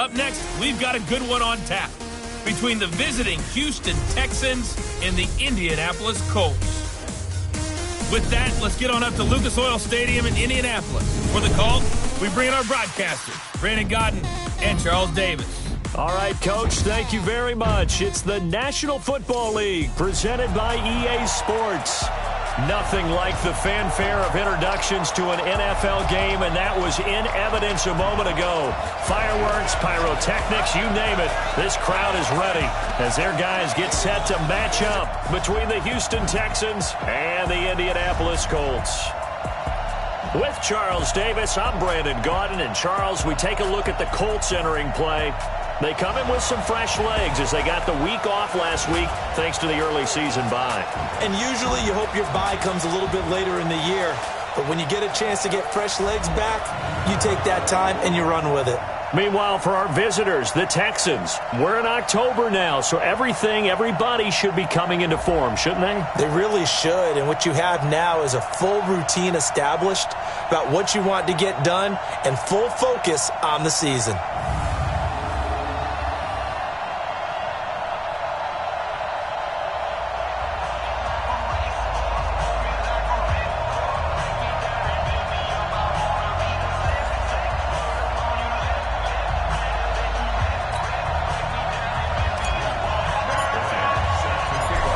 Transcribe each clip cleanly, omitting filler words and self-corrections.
Up next, we've got a good one on tap between the visiting Houston Texans and the Indianapolis Colts. With that, let's get on up to Lucas Oil Stadium in Indianapolis. For the call, we bring in our broadcasters, Brandon Godden and Charles Davis. All right, Coach, thank you very much. It's the National Football League presented by EA Sports. Nothing like the fanfare of introductions to an NFL game, and that was in evidence a moment ago. Fireworks, pyrotechnics, you name it. This crowd is ready as their guys get set to match up between the Houston Texans and the Indianapolis Colts. With Charles Davis, I'm Brandon Gaudin, and Charles, we take a look at the Colts entering play. They come in with some fresh legs as they got the week off last week thanks to the early season bye. And usually you hope your bye comes a little bit later in the year. But when you get a chance to get fresh legs back, you take that time and you run with it. Meanwhile, for our visitors, the Texans, we're in October now, so everybody should be coming into form, shouldn't they? They really should, and what you have now is a full routine established about what you want to get done and full focus on the season.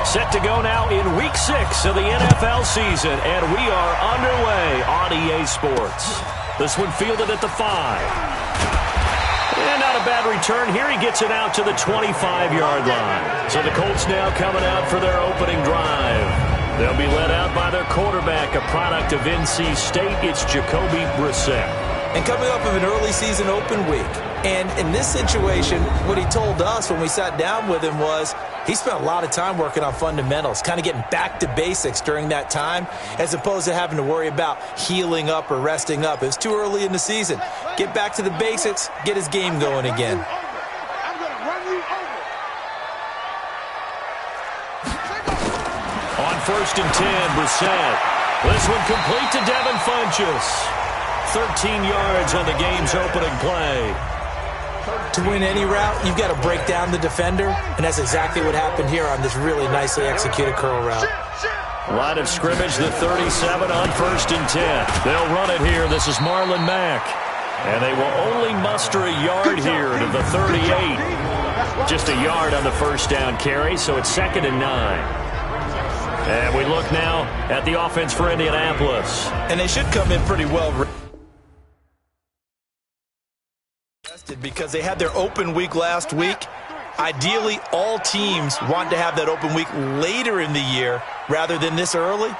Set to go now in Week 6 of the NFL season, and we are underway on EA Sports. This one fielded at the 5. And not a bad return here. He gets it out to the 25-yard line. So the Colts now coming out for their opening drive. They'll be led out by their quarterback, a product of NC State. It's Jacoby Brissett. And coming up of an early season open week. And in this situation, what he told us when we sat down with him was he spent a lot of time working on fundamentals, kind of getting back to basics during that time, as opposed to having to worry about healing up or resting up. It was too early in the season. Get back to the basics, get his game going again. On 1st and 10, Brissett. This one complete to Devin Funchess. 13 yards on the game's opening play. To win any route, you've got to break down the defender, and that's exactly what happened here on this really nicely executed curl route. Line of scrimmage, the 37 on 1st and 10. They'll run it here. This is Marlon Mack. And they will only muster a yard here to the 38. Just a yard on the first down carry, so it's 2nd and 9. And we look now at the offense for Indianapolis. And they should come in pretty well because they had their open week last week. Ideally, all teams want to have that open week later in the year rather than this early.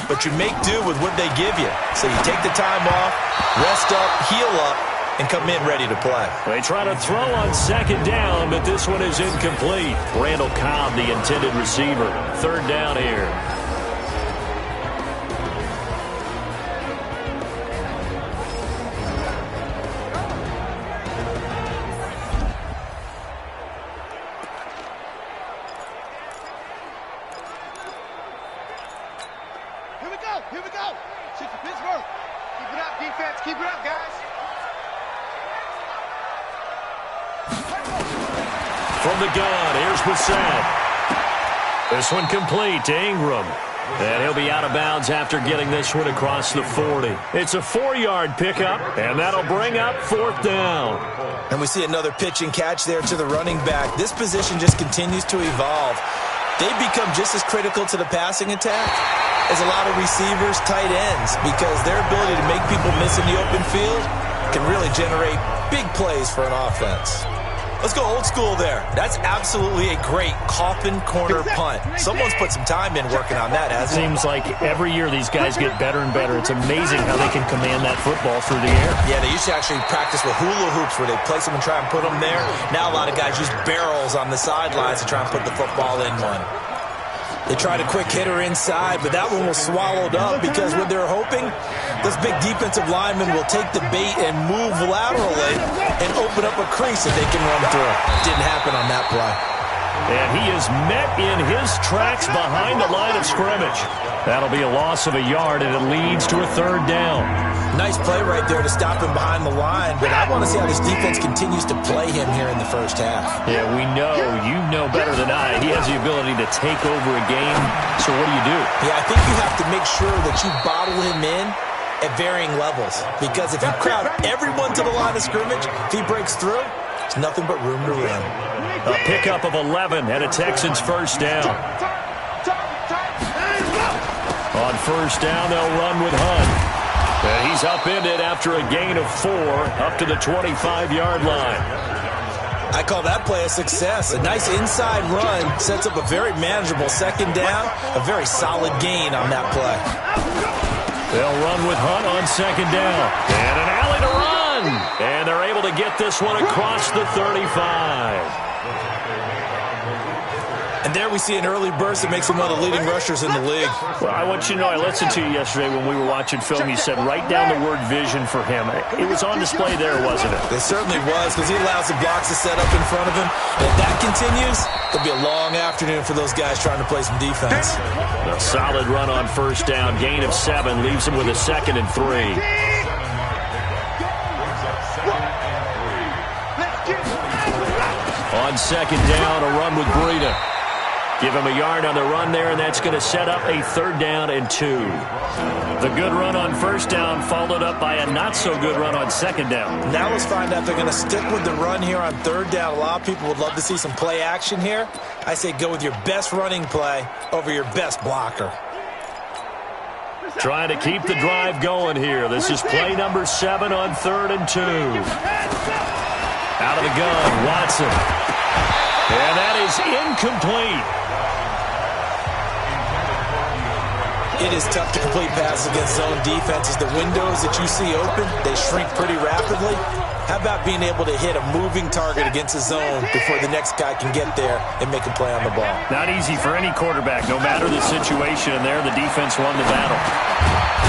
But you make do with what they give you. So you take the time off, rest up, heal up, and come in ready to play. They try to throw on 2nd down, but this one is incomplete. Randall Cobb, the intended receiver. 3rd down here. Here we go. Shoot to Pittsburgh. Keep it up, defense. Keep it up, guys. From the gun, here's Brissett. This one complete to Ingram. And he'll be out of bounds after getting this one across the 40. It's a 4-yard pickup, and that'll bring up 4th down. And we see another pitch and catch there to the running back. This position just continues to evolve. They become just as critical to the passing attack as a lot of receivers, tight ends, because their ability to make people miss in the open field can really generate big plays for an offense. Let's go old school there. That's absolutely a great coffin corner punt. Someone's put some time in working on that, hasn't it? Seems like every year these guys get better and better. It's amazing how they can command that football through the air. Yeah, they used to actually practice with hula hoops where they place them and try and put them there. Now a lot of guys use barrels on the sidelines to try and put the football in one. They tried a quick hitter inside, but that one was swallowed up because what they're hoping, this big defensive lineman will take the bait and move laterally and open up a crease that they can run through. Didn't happen on that play. And he is met in his tracks behind the line of scrimmage. That'll be a loss of a yard, and it leads to a 3rd down. Nice play right there to stop him behind the line, but I want to see how this defense continues to play him here in the first half. Yeah, we know, you know better than I, he has the ability to take over a game, so what do? Yeah, I think you have to make sure that you bottle him in at varying levels, because if you crowd everyone to the line of scrimmage, if he breaks through, it's nothing but room to run. A pickup of 11 and a Texans first down. On first down, they'll run with Hunt. And he's upended after a gain of 4 up to the 25-yard line. I call that play a success. A nice inside run sets up a very manageable second down, a very solid gain on that play. They'll run with Hunt on second down. And an alley to run. And they're able to get this one across the 35. And there we see an early burst that makes him one of the leading rushers in the league. Well, I want you to know, I listened to you yesterday when we were watching film. You said write down the word vision for him. It was on display there, wasn't it? It certainly was, because he allows the blocks to set up in front of him. And if that continues, it'll be a long afternoon for those guys trying to play some defense. A solid run on first down. Gain of 7 leaves him with a 2nd and 3. On second down, a run with Breida. Give him a yard on the run there, and that's going to set up a 3rd down and 2. The good run on first down followed up by a not-so-good run on second down. Now let's find out if they're going to stick with the run here on 3rd down. A lot of people would love to see some play action here. I say go with your best running play over your best blocker. Trying to keep the drive going here. This is play number 7 on 3rd and 2. Out of the gun, Watson. And that is incomplete. It is tough to complete passes against zone defenses. The windows that you see open, they shrink pretty rapidly. How about being able to hit a moving target against a zone before the next guy can get there and make a play on the ball? Not easy for any quarterback, no matter the situation. And there, the defense won the battle.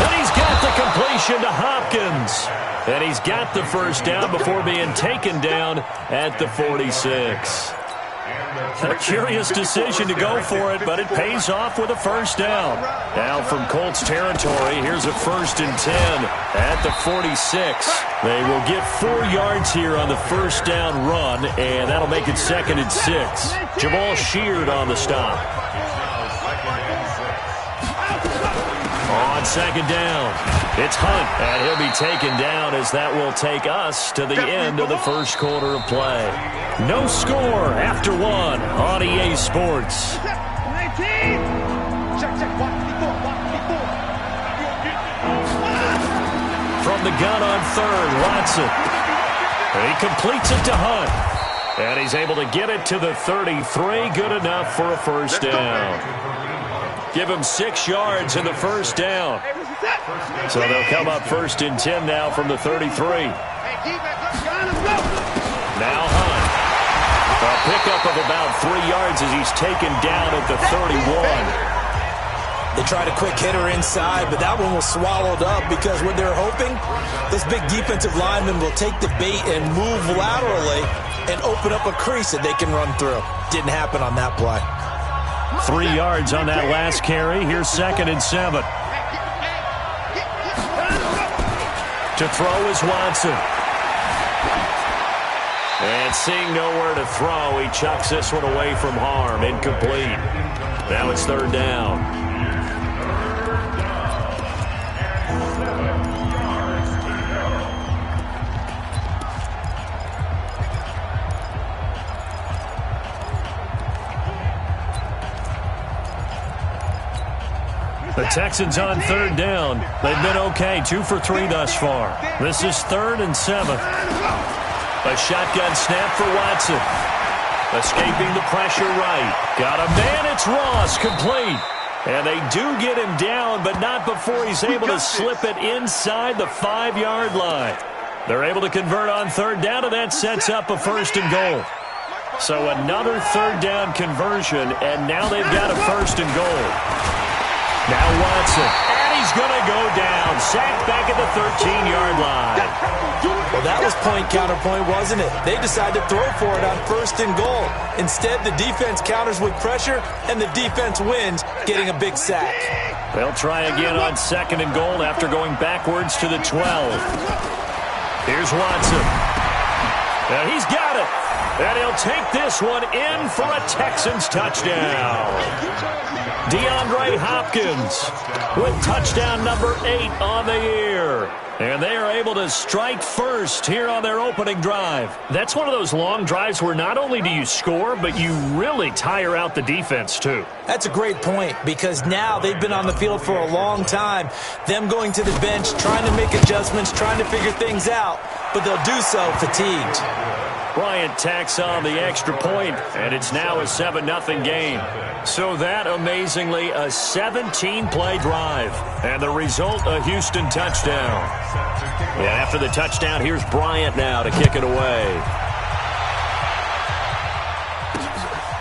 And he's got the completion to Hopkins. And he's got the first down before being taken down at the 46. A curious decision to go for it, but it pays off with a first down. Now from Colts territory, here's a 1st and 10 at the 46. They will get 4 yards here on the first down run, and that'll make it 2nd and 6. Jamal Sheard on the stop. On second down, it's Hunt, and he'll be taken down as that will take us to the end of the first quarter of play. No score after 1 on EA Sports. From the gun on 3rd, Watson. And he completes it to Hunt. And he's able to get it to the 33. Good enough for a first down. Give him 6 yards in the first down. So they'll come up 1st and 10 now from the 33. Now Hunt. A pickup of about 3 yards as he's taken down at the 31. They tried a quick hitter inside, but that one was swallowed up because what they're hoping, this big defensive lineman will take the bait and move laterally and open up a crease that they can run through. Didn't happen on that play. 3 yards on that last carry. Here's 2nd and 7. To throw is Watson. And seeing nowhere to throw, he chucks this one away from harm. Incomplete. Now it's 3rd down. The Texans on 3rd down. They've been okay, 2 for 3 thus far. This is 3rd and 7. A shotgun snap for Watson. Escaping the pressure right. Got a man, it's Ross, complete. And they do get him down, but not before he's able to slip it inside the 5-yard line. They're able to convert on 3rd down, and that sets up a 1st and goal. So another 3rd down conversion, and now they've got a 1st and goal. Now Watson, and he's going to go down. Sacked back at the 13-yard line. Well, that was point counterpoint, wasn't it? They decided to throw for it on 1st and goal. Instead, the defense counters with pressure, and the defense wins, getting a big sack. They'll try again on 2nd and goal after going backwards to the 12. Here's Watson. And he's got it. And he'll take this one in for a Texans touchdown. DeAndre Hopkins with touchdown number 8 on the year. And they are able to strike first here on their opening drive. That's one of those long drives where not only do you score, but you really tire out the defense too. That's a great point, because now they've been on the field for a long time. Them going to the bench, trying to make adjustments, trying to figure things out, but they'll do so fatigued. Bryant tacks on the extra point, and it's now a 7-0 game. So that, amazingly, a 17-play drive. And the result, a Houston touchdown. And after the touchdown, here's Bryant now to kick it away.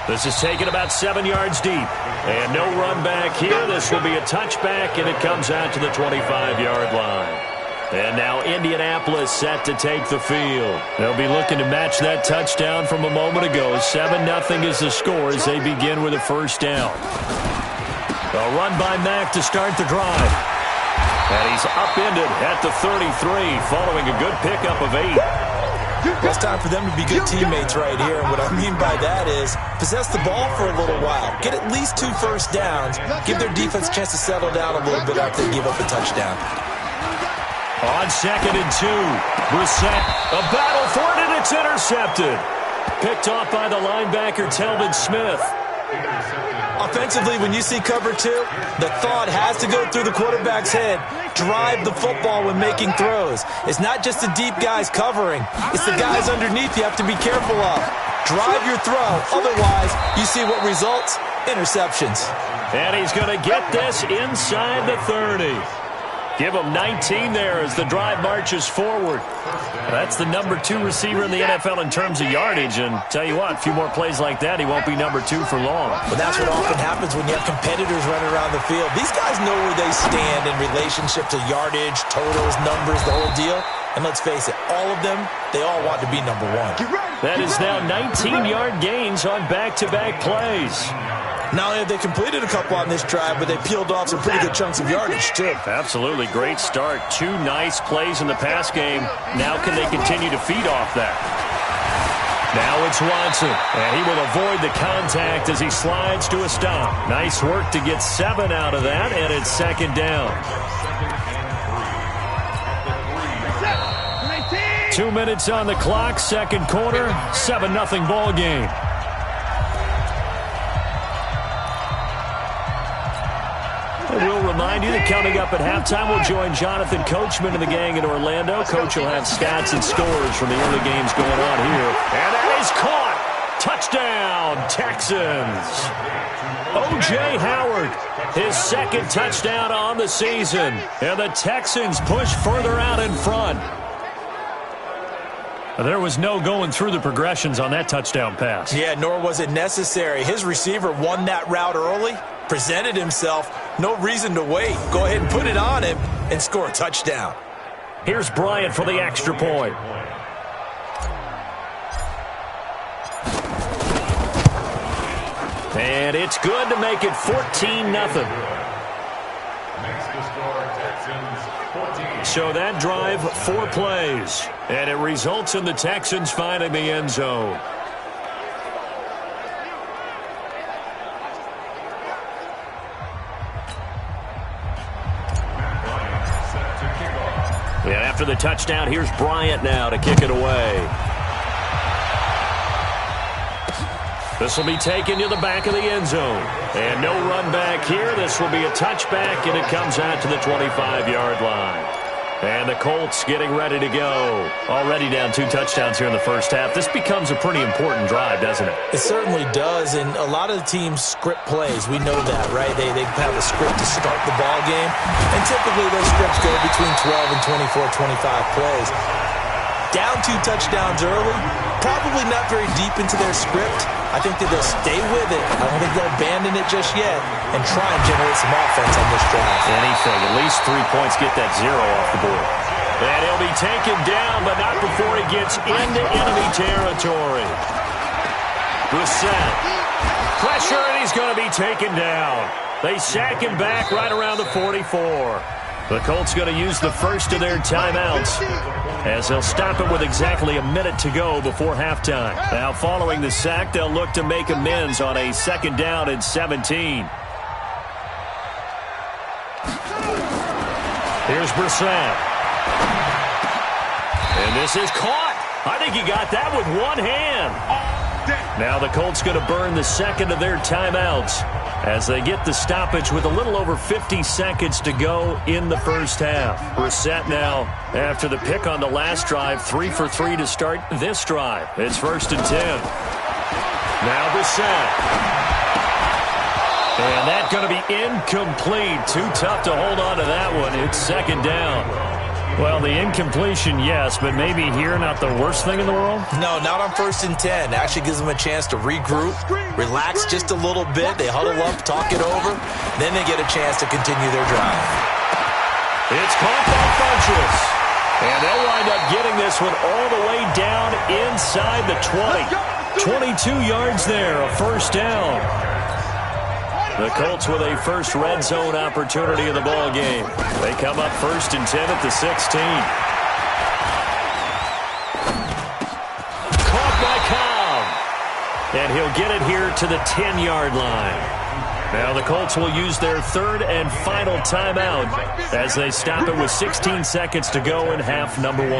This is taken about 7 yards deep. And no run back here. This will be a touchback, and it comes out to the 25-yard line. And now Indianapolis set to take the field. They'll be looking to match that touchdown from a moment ago. 7-0 is the score as they begin with a first down. A run by Mack to start the drive. And he's upended at the 33 following a good pickup of 8. Well, it's time for them to be good teammates right here. And what I mean by that is possess the ball for a little while. Get at least 2 first downs. Give their defense a chance to settle down a little bit after they give up a touchdown. On 2nd and 2, Brissett, a battle for it, and it's intercepted. Picked off by the linebacker, Telvin Smith. Offensively, when you see cover 2, the thought has to go through the quarterback's head. Drive the football when making throws. It's not just the deep guys covering. It's the guys underneath you have to be careful of. Drive your throw. Otherwise, you see what results? Interceptions. And he's going to get this inside the 30. Give him 19 there as the drive marches forward. That's the number 2 receiver in the NFL in terms of yardage. And tell you what, a few more plays like that, he won't be number 2 for long. But that's what often happens when you have competitors running around the field. These guys know where they stand in relationship to yardage, totals, numbers, the whole deal. And let's face it, all of them, they all want to be number 1. That is now 19-yard gains on back-to-back plays. Not only have they completed a couple on this drive, but they peeled off some pretty good chunks of yardage, too. Absolutely. Great start. 2 nice plays in the pass game. Now can they continue to feed off that? Now it's Watson, and he will avoid the contact as he slides to a stop. Nice work to get 7 out of that, and it's 2nd down. 2 minutes on the clock, 2nd quarter, 7-0 ball game. We'll remind you that coming up at halftime, we'll join Jonathan Coachman and the gang in Orlando. Coach will have stats and scores from the early games going on here. And that is caught. Touchdown, Texans. O.J. Howard, his 2nd touchdown on the season. And the Texans push further out in front. There was no going through the progressions on that touchdown pass. Yeah, nor was it necessary. His receiver won that route early, presented himself. No reason to wait. Go ahead and put it on him and score a touchdown. Here's Bryant for the extra point. And it's good to make it 14-0. So that drive, 4 plays. And it results in the Texans finding the end zone. And after the touchdown, here's Bryant now to kick it away. This will be taken to the back of the end zone. And no run back here. This will be a touchback, and it comes out to the 25-yard line. And the Colts getting ready to go. Already down 2 touchdowns here in the first half. This becomes a pretty important drive, doesn't it? It certainly does, and a lot of the teams script plays. We know that, right? They have a script to start the ball game, and typically those scripts go between 12 and 24, 25 plays. Down 2 touchdowns early, probably not very deep into their script. I think that they'll stay with it. I don't think they'll abandon it just yet and try and generate some offense on this drive. Anything. At least 3 points, get that 0 off the board. And he'll be taken down, but not before he gets into enemy territory. Brissett. Pressure, and he's going to be taken down. They sack him back right around the 44. The Colts going to use the first of their timeouts as they'll stop it with exactly a minute to go before halftime. Now, following the sack, they'll look to make amends on a 2nd down and 17. Here's Brissett. And this is caught. I think he got that with one hand. Now the Colts going to burn the second of their timeouts as they get the stoppage with a little over 50 seconds to go in the first half. Brissett now, after the pick on the last drive, 3 for 3 to start this drive. It's 1st and 10. Now Brissett. And that's going to be incomplete. Too tough to hold on to that one. It's 2nd down. Well, the incompletion, yes, but maybe here not the worst thing in the world? No, not on 1st and 10. Actually gives them a chance to regroup, relax just a little bit. They huddle up, talk it over. Then they get a chance to continue their drive. It's caught by Funchess. And they'll wind up getting this one all the way down inside the 20. 22 yards there, a 1st down. The Colts with a first red zone opportunity in the ball game. They come up 1st and 10 at the 16. Caught by Cobb. And he'll get it here to the 10-yard line. Now the Colts will use their 3rd and final timeout as they stop it with 16 seconds to go in half number 1.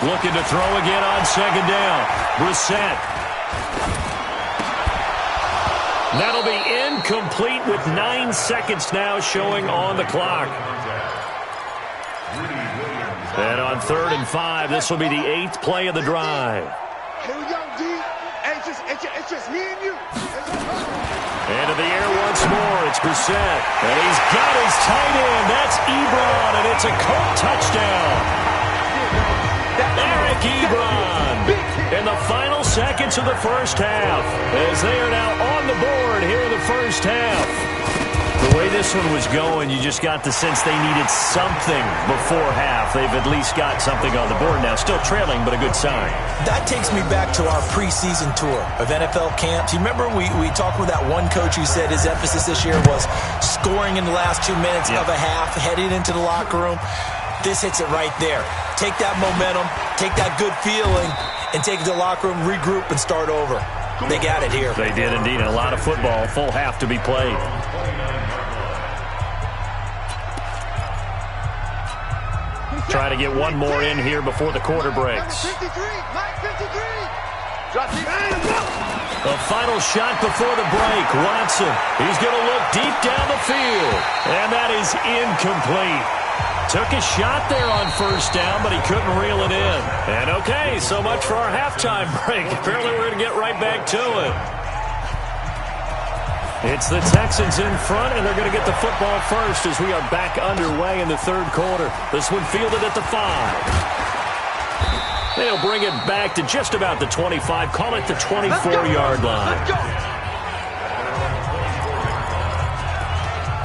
Looking to throw again on 2nd down. Brissett. That'll be incomplete with 9 seconds now showing on the clock. And on 3rd and 5, this will be the 8th play of the drive. Here we go, D. It's just me and you. Into the air once more. It's Brissett. And he's got his tight end. That's Ebron, and it's a Colt touchdown. Eric Ebron in the final seconds of the first half as they are now on the board here in the first half. The way this one was going, you just got the sense they needed something before half. They've at least got something on the board now. Still trailing, but a good sign. That takes me back to our preseason tour of NFL camps. You remember we talked with that one coach who said his emphasis this year was scoring in the last 2 minutes of a half, heading into the locker room. This hits it right there. Take that momentum, take that good feeling, and take it to the locker room, regroup, and start over. They got it here. They did indeed, and a lot of football, full half to be played. Try to get one more in here before the quarter breaks. The final shot before the break. Watson, he's going to look deep down the field, and that is incomplete. Took a shot there on 1st down, but he couldn't reel it in. And okay, so much for our halftime break. Apparently we're going to get right back to it. It's the Texans in front, and they're going to get the football first as we are back underway in the 3rd quarter. This one fielded at the 5. They'll bring it back to just about the 25. Call it the 24-yard line.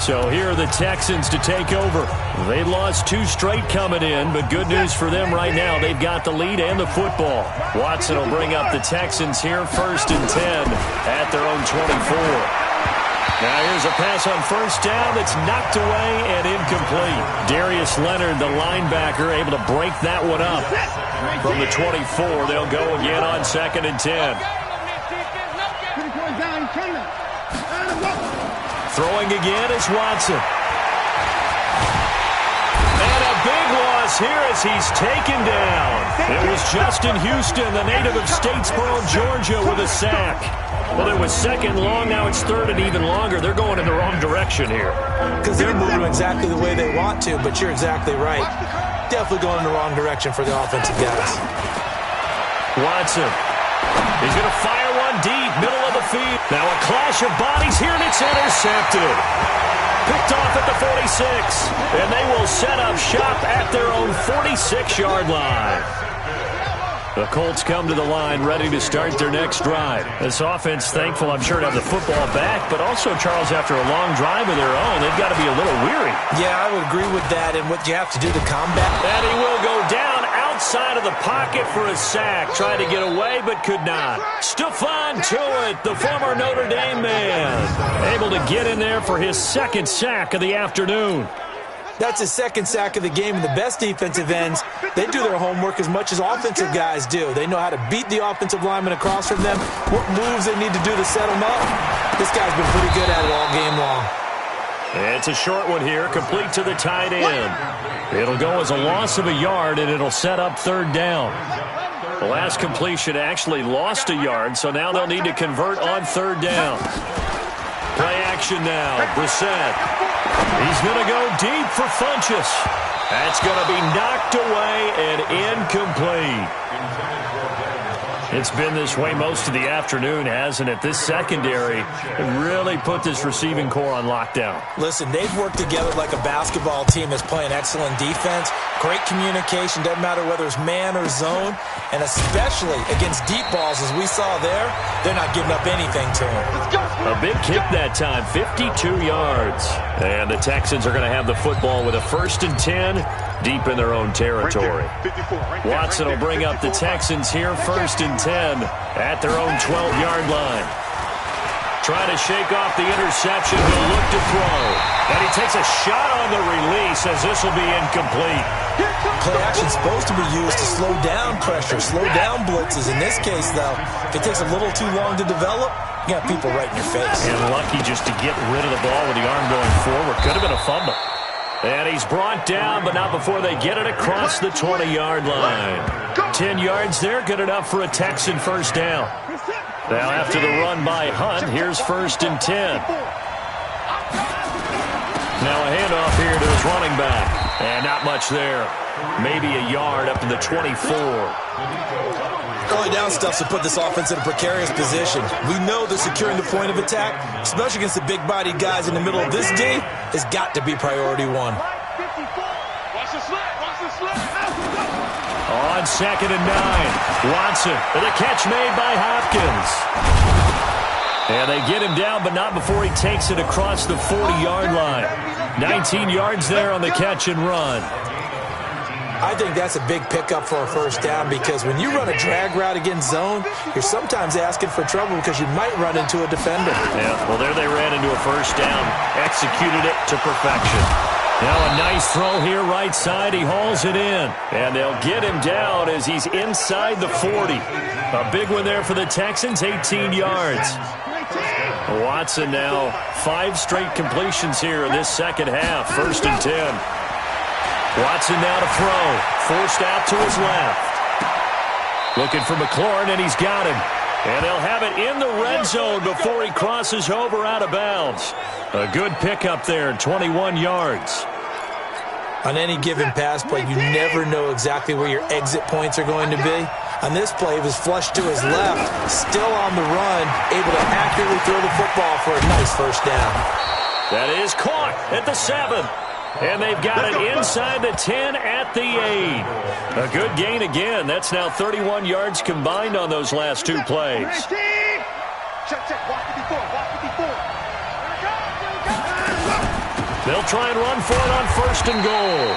So here are the Texans to take over. They lost 2 straight coming in, but good news for them right now. They've got the lead and the football. Watson will bring up the Texans here 1st and 10 at their own 24. Now here's a pass on 1st down that's knocked away and incomplete. Darius Leonard, the linebacker, able to break that one up. From the 24, they'll go again on 2nd and 10. Throwing again is Watson. And a big loss here as he's taken down. It was Justin Houston, the native of Statesboro, Georgia, with a sack. Well, it was 2nd long, now it's 3rd and even longer. They're going in the wrong direction here. Because they're moving exactly the way they want to, but you're exactly right. Definitely going in the wrong direction for the offensive guys. Watson. He's going to fire one deep, middle of the field. Now a clash of bodies here, and it's intercepted. Picked off at the 46. And they will set up shop at their own 46-yard line. The Colts come to the line ready to start their next drive. This offense thankful, I'm sure, to have the football back, but also, Charles, after a long drive of their own, they've got to be a little weary. Yeah, I would agree with that, and what you have to do to combat that. He will go down outside of the pocket for a sack. Tried to get away, but could not. Stephon Tuitt, the former Notre Dame man, able to get in there for his second sack of the afternoon. That's his second sack of the game, and the best defensive ends, they do their homework as much as offensive guys do. They know how to beat the offensive lineman across from them, what moves they need to do to set them up. This guy's been pretty good at it all game long. It's a short one here, complete to the tight end. It'll go as a loss of a yard, and it'll set up third down. The last completion actually lost a yard, so now they'll need to convert on third down. Play action now, Brissett. He's going to go deep for Funchess. That's going to be knocked away and incomplete. It's been this way most of the afternoon, hasn't it? This secondary really put this receiving core on lockdown. Listen, they've worked together like a basketball team that's playing excellent defense. Great communication, doesn't matter whether it's man or zone. And especially against deep balls, as we saw there, they're not giving up anything to them. A big kick that time, 52 yards. And the Texans are going to have the football with a 1st and 10 deep in their own territory. Watson will bring up the Texans here, 1st and 10 at their own 12-yard line. Trying to shake off the interception. He'll look to throw. And he takes a shot on the release as this will be incomplete. Play action's supposed to be used to slow down pressure, slow down blitzes. In this case, though, if it takes a little too long to develop, you got people right in your face. And lucky just to get rid of the ball with the arm going forward. Could have been a fumble. And he's brought down, but not before they get it across the 20-yard line. 10 yards there, good enough for a Texan first down. Now after the run by Hunt, here's 1st and 10. Now a handoff here to his running back. And not much there. Maybe a yard up to the 24. Early down stuff to put this offense in a precarious position. We know that securing the point of attack, especially against the big-bodied guys in the middle of this D, has got to be priority one. On 2nd and 9, Watson with a catch made by Hopkins. And they get him down, but not before he takes it across the 40-yard line. 19 yards there on the catch and run. I think that's a big pickup for a first down because when you run a drag route against zone, you're sometimes asking for trouble because you might run into a defender. Yeah, well, there they ran into a first down, executed it to perfection. Now a nice throw here right side. He hauls it in, and they'll get him down as he's inside the 40. A big one there for the Texans, 18 yards. Watson now 5 straight completions here in this second half, 1st and 10. Watson now to throw. Forced out to his left. Looking for McLaurin, and he's got him. And they'll have it in the red zone before he crosses over out of bounds. A good pickup there, 21 yards. On any given pass play, you never know exactly where your exit points are going to be. On this play, he was flushed to his left, still on the run, able to accurately throw the football for a nice first down. That is caught at the 7. And they've got it inside the 10 at the 8. A good gain again. That's now 31 yards combined on those last 2 plays. They'll try and run for it on 1st and goal.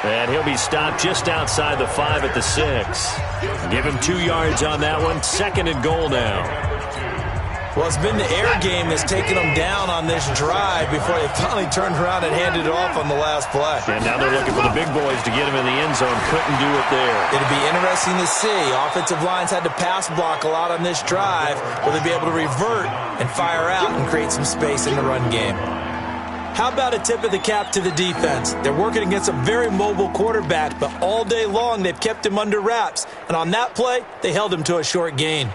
And he'll be stopped just outside the 5 at the 6. Give him 2 yards on that one. 2nd and goal now. Well, it's been the air game that's taken them down on this drive before they finally turned around and handed it off on the last play. And now they're looking for the big boys to get him in the end zone. Couldn't do it there. It'll be interesting to see. Offensive lines had to pass block a lot on this drive. Will they be able to revert and fire out and create some space in the run game? How about a tip of the cap to the defense? They're working against a very mobile quarterback, but all day long they've kept him under wraps. And on that play, they held him to a short gain.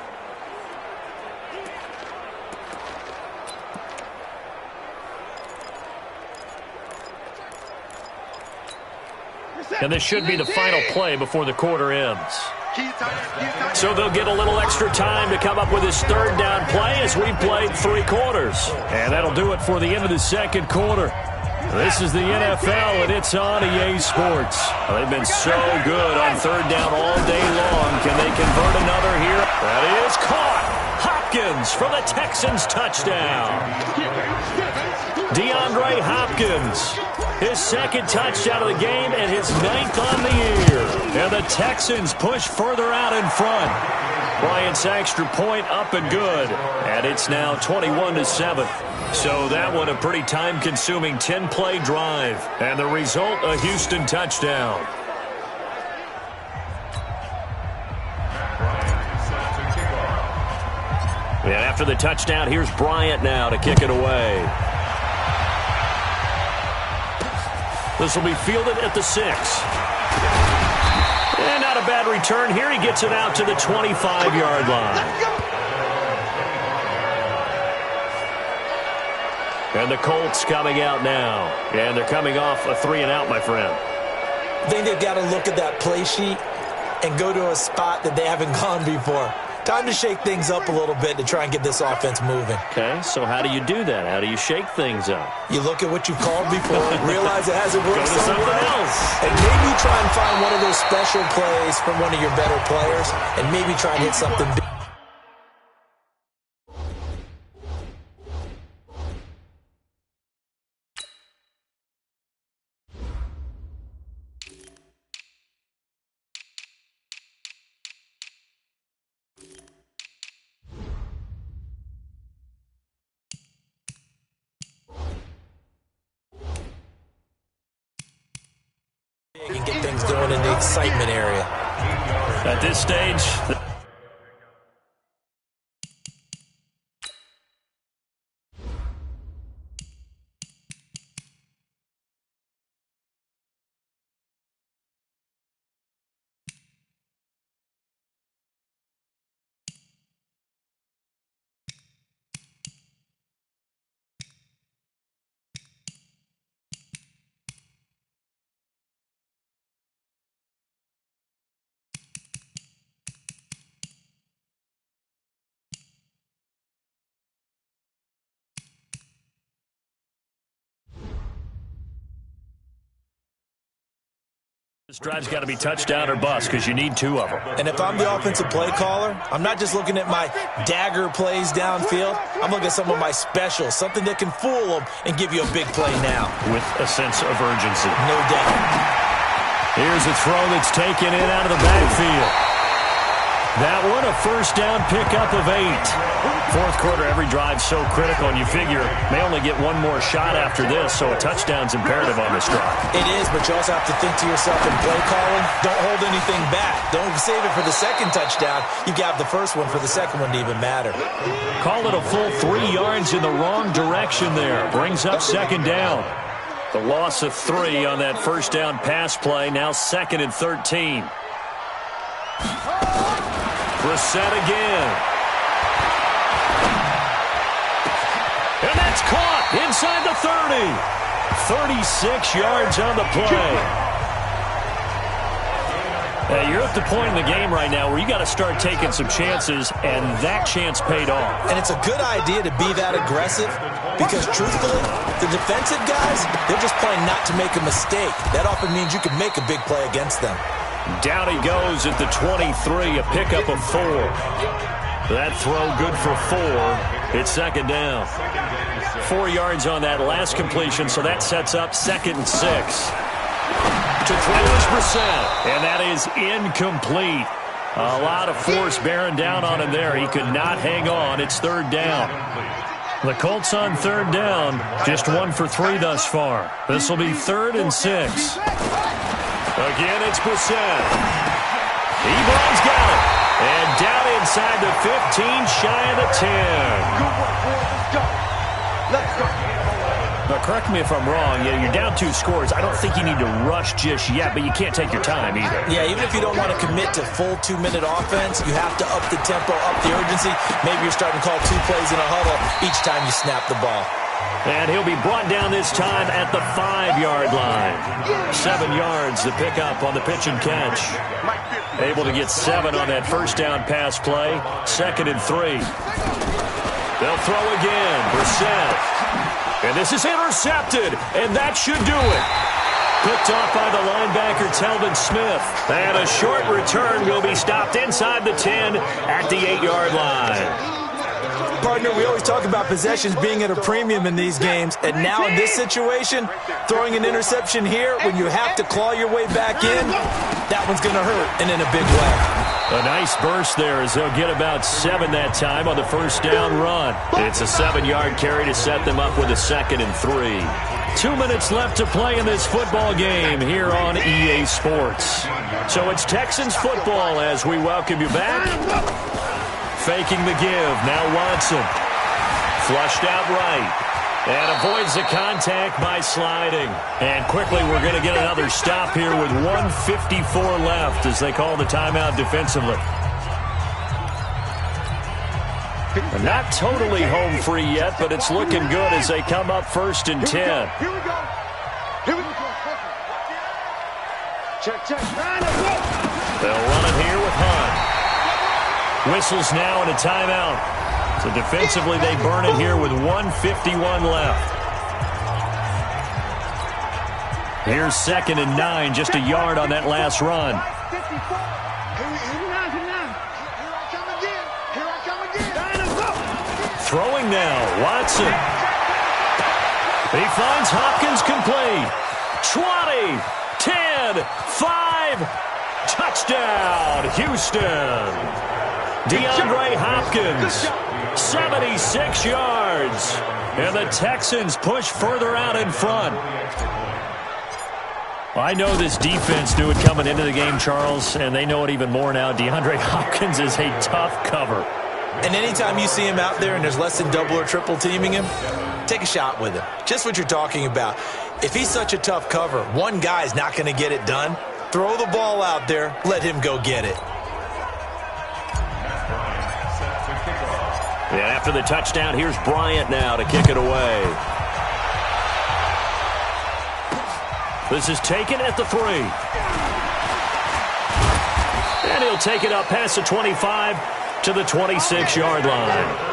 And this should be the final play before the quarter ends. So they'll get a little extra time to come up with this 3rd down play as we played 3 quarters. And that'll do it for the end of the 2nd quarter. This is the NFL, and it's on EA Sports. They've been so good on third down all day long. Can they convert another here? That is caught. Hopkins for the Texans touchdown. DeAndre Hopkins, his second touchdown of the game and his 9th on the year. And the Texans push further out in front. Bryant's extra point up and good. And it's now 21-7. So that one a pretty time-consuming 10-play drive. And the result, a Houston touchdown. And after the touchdown, here's Bryant now to kick it away. This will be fielded at the 6. And not a bad return here. He gets it out to the 25-yard line. And the Colts coming out now. And they're coming off a 3-and-out, my friend. I think they've got to look at that play sheet and go to a spot that they haven't gone before. Time to shake things up a little bit to try and get this offense moving. Okay, so how do you do that? How do you shake things up? You look at what you've called before, realize it hasn't worked Go to something else. And maybe try and find one of those special plays from one of your better players, and maybe try and hit something big. And get things going in the excitement area. At this stage, this drive's got to be touchdown or bust because you need 2 of them. And if I'm the offensive play caller, I'm not just looking at my dagger plays downfield. I'm looking at some of my specials, something that can fool them and give you a big play now. With a sense of urgency. No doubt. Here's a throw that's taken in out of the backfield. That one, a first down pickup of 8. Fourth quarter, every drive so critical, and you figure may only get one more shot after this, so a touchdown's imperative on this drive. It is, but you also have to think to yourself in play calling, don't hold anything back. Don't save it for the second touchdown. You got the first one for the second one to even matter. Call it a full 3 yards in the wrong direction there. Brings up second down. The loss of 3 on that first down pass play, now 2nd and 13. Brissett again. And that's caught inside the 30. 36 yards on the play. You're at the point in the game right now where you got to start taking some chances, and that chance paid off. And it's a good idea to be that aggressive because, truthfully, the defensive guys, they're just playing not to make a mistake. That often means you can make a big play against them. Down he goes at the 23, a pickup of 4. That throw good for 4. It's second down. 4 yards on that last completion, so that sets up 2nd and 6. To throw is Brissett, and that is incomplete. A lot of force bearing down on him there. He could not hang on. It's 3rd down. The Colts on 3rd down, just 1 for 3 thus far. This will be 3rd and 6. Again, it's Brissett. Ebron's got it. And down inside the 15, shy of the 10. Let's go. Now, correct me if I'm wrong. You're down 2 scores. I don't think you need to rush just yet, but you can't take your time either. Yeah, even if you don't want to commit to full 2-minute offense, you have to up the tempo, up the urgency. Maybe you're starting to call 2 plays in a huddle each time you snap the ball. And he'll be brought down this time at the 5-yard line. 7 yards, the pickup on the pitch and catch. Able to get 7 on that first down pass play. 2nd and 3. They'll throw again. Brissett. And this is intercepted, and that should do it. Picked off by the linebacker, Telvin Smith. And a short return will be stopped inside the 10 at the 8-yard line. Partner, we always talk about possessions being at a premium in these games, and now in this situation, throwing an interception here when you have to claw your way back in, that one's going to hurt, and in a big way. A nice burst there as they'll get about 7 that time on the first down run. It's a 7-yard carry to set them up with a 2nd and 3. 2 minutes left to play in this football game here on EA Sports. So it's Texans football as we welcome you back. Faking the give. Now Watson. Flushed out right. And avoids the contact by sliding. And quickly we're going to get another stop here with 1:54 left as they call the timeout defensively. Not totally home free yet, but it's looking good as they come up 1st and 10. Here we go. Here we go. Check. They'll run it here with Hunt. Whistles now and a timeout. So defensively they burn it here with 1:51 left. Here's 2nd and 9, just a yard on that last run. Throwing now, Watson. He finds Hopkins complete. 20, 10, 5, touchdown, Houston. DeAndre Hopkins, 76 yards. And the Texans push further out in front. I know this defense knew it coming into the game, Charles, and they know it even more now. DeAndre Hopkins is a tough cover. And anytime you see him out there and there's less than double or triple teaming him, take a shot with him. Just what you're talking about. If he's such a tough cover, one guy's not going to get it done. Throw the ball out there. Let him go get it. And after the touchdown, here's Bryant now to kick it away. This is taken at the 3. And he'll take it up past the 25 to the 26-yard line.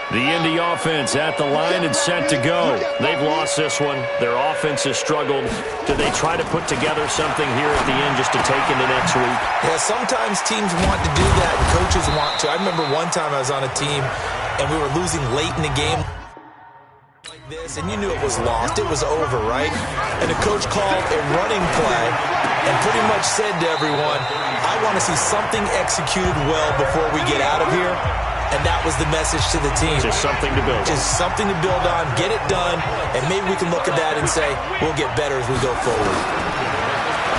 The Indy offense at the line and set to go. They've lost this one. Their offense has struggled. Do they try to put together something here at the end just to take into next week? Yeah, sometimes teams want to do that and coaches want to. I remember one time I was on a team and we were losing late in the game like this, and you knew it was lost. It was over, right? And the coach called a running play and pretty much said to everyone, I want to see something executed well before we get out of here. And that was the message to the team. Just something to build on. Just something to build on, get it done, and maybe we can look at that and say, we'll get better as we go forward.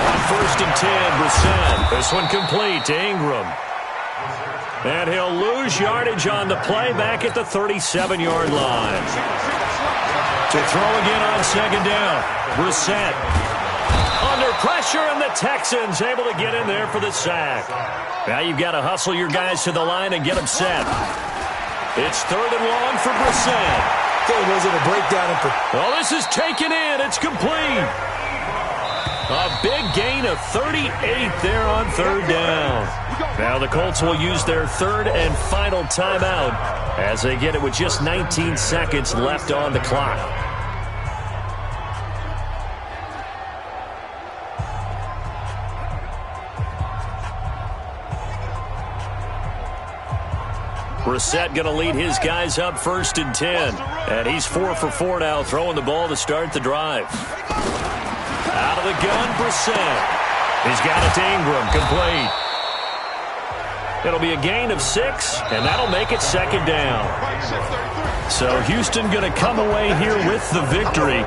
On 1st and 10, Brissett. This one complete to Ingram. And he'll lose yardage on the play back at the 37-yard line. To throw again on 2nd down. Brissett. Under pressure, and the Texans able to get in there for the sack. Now you've got to hustle your guys to the line and get them set. It's 3rd and long for Brissett. Was it a breakdown? Oh, this is taken in. It's complete. A big gain of 38 there on 3rd down. Now the Colts will use their 3rd and final timeout as they get it with just 19 seconds left on the clock. Brissett going to lead his guys up 1st and 10. And he's 4 for 4 now, throwing the ball to start the drive. Out of the gun, Brissett. He's got it to Ingram, complete. It'll be a gain of 6, and that'll make it 2nd down. So Houston going to come away here with the victory.